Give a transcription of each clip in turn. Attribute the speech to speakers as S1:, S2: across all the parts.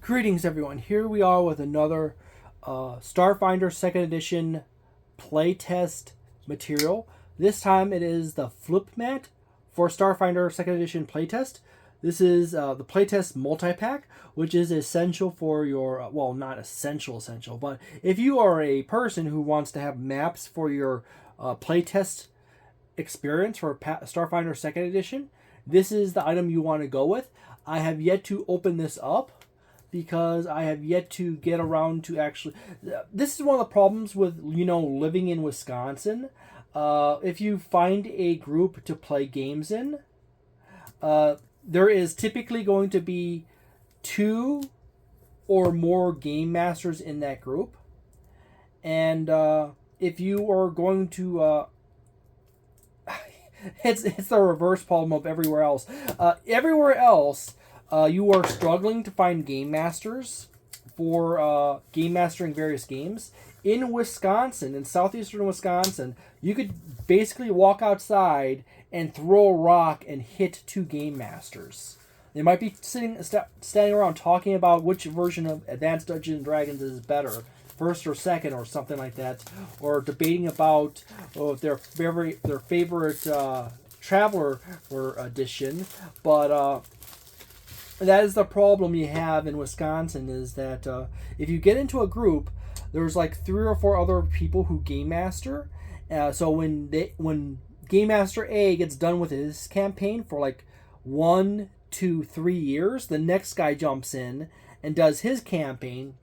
S1: Greetings, everyone. Here we are with another Starfinder 2nd Edition playtest material. This time it is the flip mat for Starfinder 2nd Edition playtest. This is the playtest multi-pack, which is essential for your, well, not essential, but if you are a person who wants to have maps for your playtest experience for Starfinder 2nd Edition, this is the item you want to go with. I have yet to open this up, because I have yet to get around to actually... This is one of the problems with, living in Wisconsin. If you find a group to play games in, there is typically going to be 2 or more game masters in that group. And if you are going to... it's the reverse problem of everywhere else. Everywhere else... you are struggling to find game masters for game mastering various games. In Wisconsin, in southeastern Wisconsin, you could basically walk outside and throw a rock and hit 2 game masters. They might be standing around talking about which version of Advanced Dungeons & Dragons is better, first or second or something like that, or debating about their favorite Traveler edition. But that is the problem you have in Wisconsin, is that if you get into a group, there's like 3 or 4 other people who game master. So when game master A gets done with his campaign for like 1 to 3 years, the next guy jumps in and does his campaign,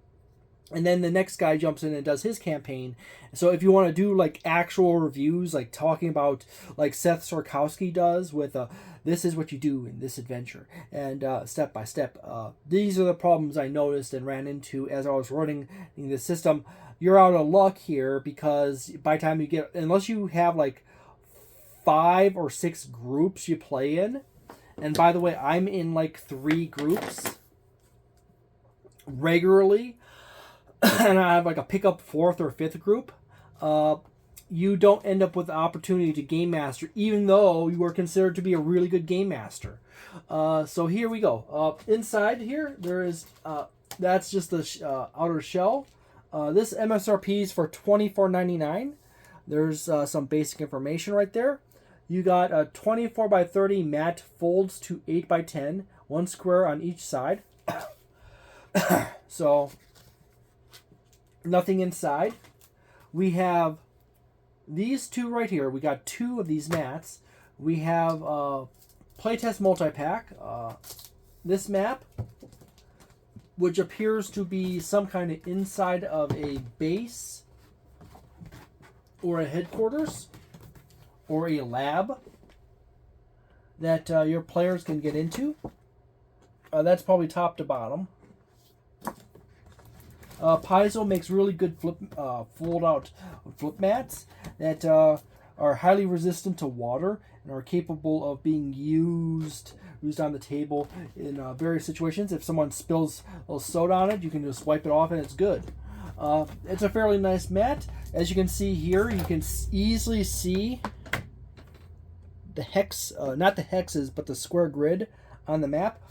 S1: and then the next guy jumps in and does his campaign. So if you want to do like actual reviews, like talking about like Seth Sarkowski does with this is what you do in this adventure, and step by step. These are the problems I noticed and ran into as I was running the system. You're out of luck here, because by the time you get, unless you have like 5 or 6 groups you play in, and by the way, I'm in like 3 groups regularly, and I have like a pickup 4th or 5th group, you don't end up with the opportunity to game master, even though you are considered to be a really good game master. So here we go. Inside here, there is, that's just the outer shell. This MSRP is for $24.99. There's some basic information right there. You got a 24 by 30 mat, folds to 8 by 10, 1 square on each side. So nothing inside. We have these 2 right here. We got 2 of these mats. We have playtest multi-pack. This map, which appears to be some kind of inside of a base or a headquarters or a lab that your players can get into. That's probably top to bottom. Paizo makes really good fold-out flip mats that are highly resistant to water and are capable of being used on the table in various situations. If someone spills a little soda on it, you can just wipe it off and it's good. It's a fairly nice mat. As you can see here, you can easily see the hex, not the hexes, but the square grid on the map.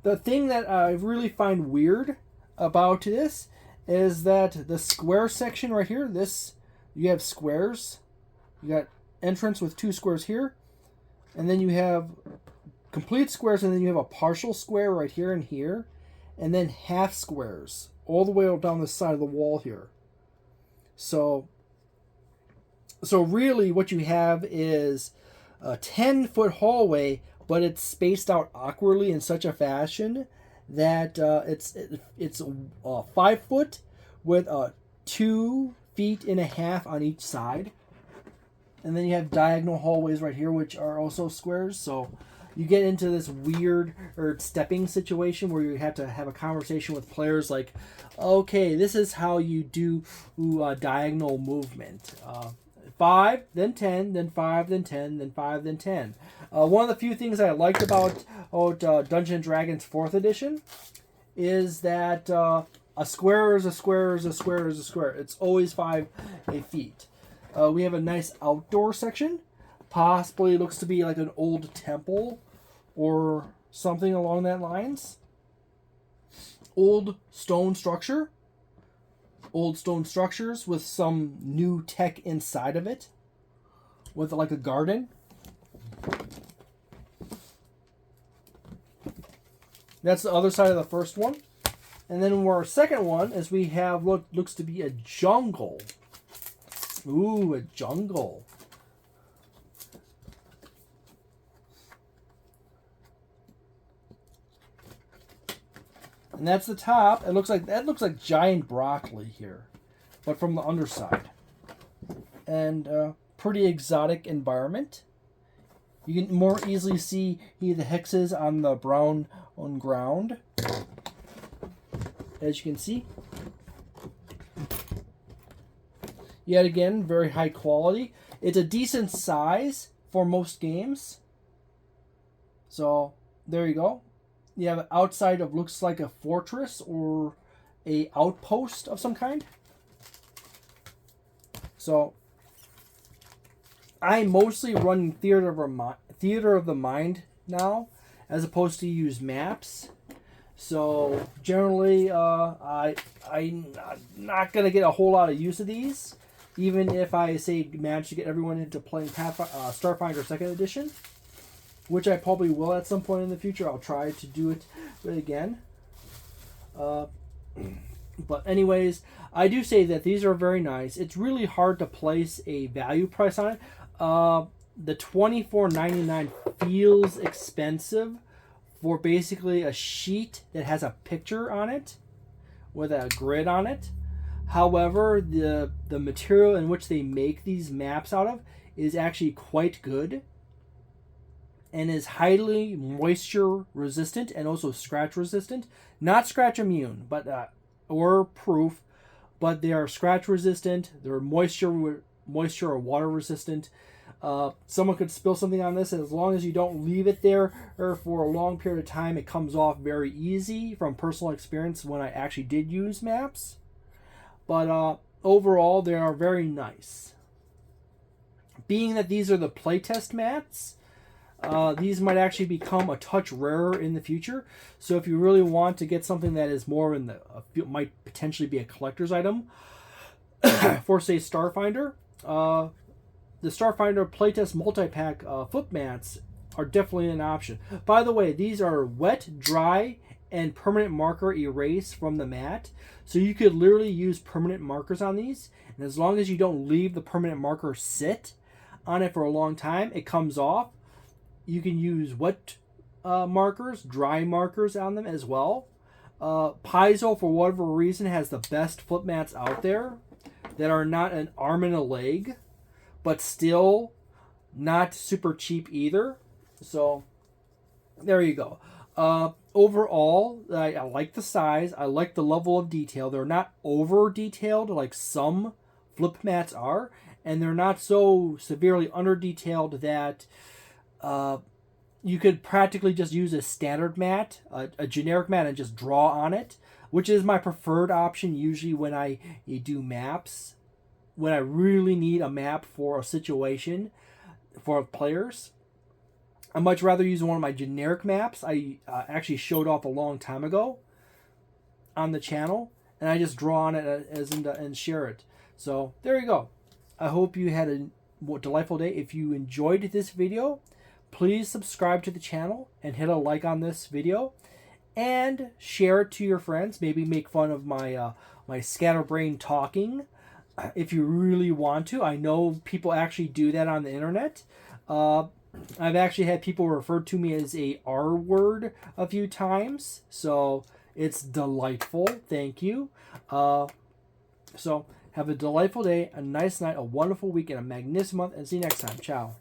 S1: The thing that I really find weird about this is that the square section right here, you have squares. You got entrance with 2 squares here, and then you have complete squares, and then you have a partial square right here and here, and then half squares all the way down the side of the wall here. So really what you have is a 10-foot hallway, but it's spaced out awkwardly in such a fashion that it's 5 foot with 2.5 feet on each side, and then you have diagonal hallways right here, which are also squares. So you get into this weird stepping situation where you have to have a conversation with players like, okay, this is how you do diagonal movement. 5, then 10, then 5, then 10, then 5, then 10. One of the few things I liked about Dungeons & Dragons 4th edition is that a square is a square is a square is a square. It's always 5 feet. We have a nice outdoor section. Possibly looks to be like an old temple or something along that lines. old stone structure. Old stone structures with some new tech inside of it. With like a garden. That's the other side of the first one. And then our second one is we have what looks to be a jungle. Ooh, a jungle. And that's the top. It looks like that looks like giant broccoli here, but from the underside. And pretty exotic environment. You can more easily see the hexes on the brown on ground. As you can see. Yet again, very high quality. It's a decent size for most games. So, there you go. You have outside of looks like a fortress or a outpost of some kind. So, I mostly run Theater of the Mind now, as opposed to use maps. So generally, I'm not gonna get a whole lot of use of these, even if I say manage to get everyone into playing Starfinder 2nd Edition, which I probably will at some point in the future. I'll try to do it again. But anyways, I do say that these are very nice. It's really hard to place a value price on it. The $24.99 feels expensive for basically a sheet that has a picture on it with a grid on it. However, the material in which they make these maps out of is actually quite good and is highly moisture resistant and also scratch resistant. Not scratch immune, but or proof, but they are scratch resistant. They're moisture or water resistant. Someone could spill something on this, and as long as you don't leave it there for a long period of time, it comes off very easy from personal experience when I actually did use maps. But overall, they are very nice. Being that these are the playtest mats, these might actually become a touch rarer in the future. So if you really want to get something that is more in the might potentially be a collector's item for say Starfinder, the Starfinder Playtest Multi-Pack foot mats are definitely an option. By the way, these are wet, dry, and permanent marker erase from the mat. So you could literally use permanent markers on these. And as long as you don't leave the permanent marker sit on it for a long time, it comes off. You can use wet markers, dry markers on them as well. Paizo, for whatever reason, has the best foot mats out there that are not an arm and a leg, but still not super cheap either. So there you go. Overall, I like the size. I like the level of detail. They're not over detailed like some flip mats are, and they're not so severely under detailed that you could practically just use a standard mat, a generic mat, and just draw on it, which is my preferred option usually when I do maps. When I really need a map for a situation for players, I much rather use one of my generic maps. I actually showed off a long time ago on the channel, and I just draw on it and share it. So there you go. I hope you had a delightful day. If you enjoyed this video, please subscribe to the channel and hit a like on this video, and share it to your friends. Maybe make fun of my my scatterbrain talking. If you really want to. I know people actually do that on the internet. I've actually had people refer to me as a R word a few times, so it's delightful. Thank you. So have a delightful day, a nice night, a wonderful week, and a magnificent month, and see you next time. Ciao.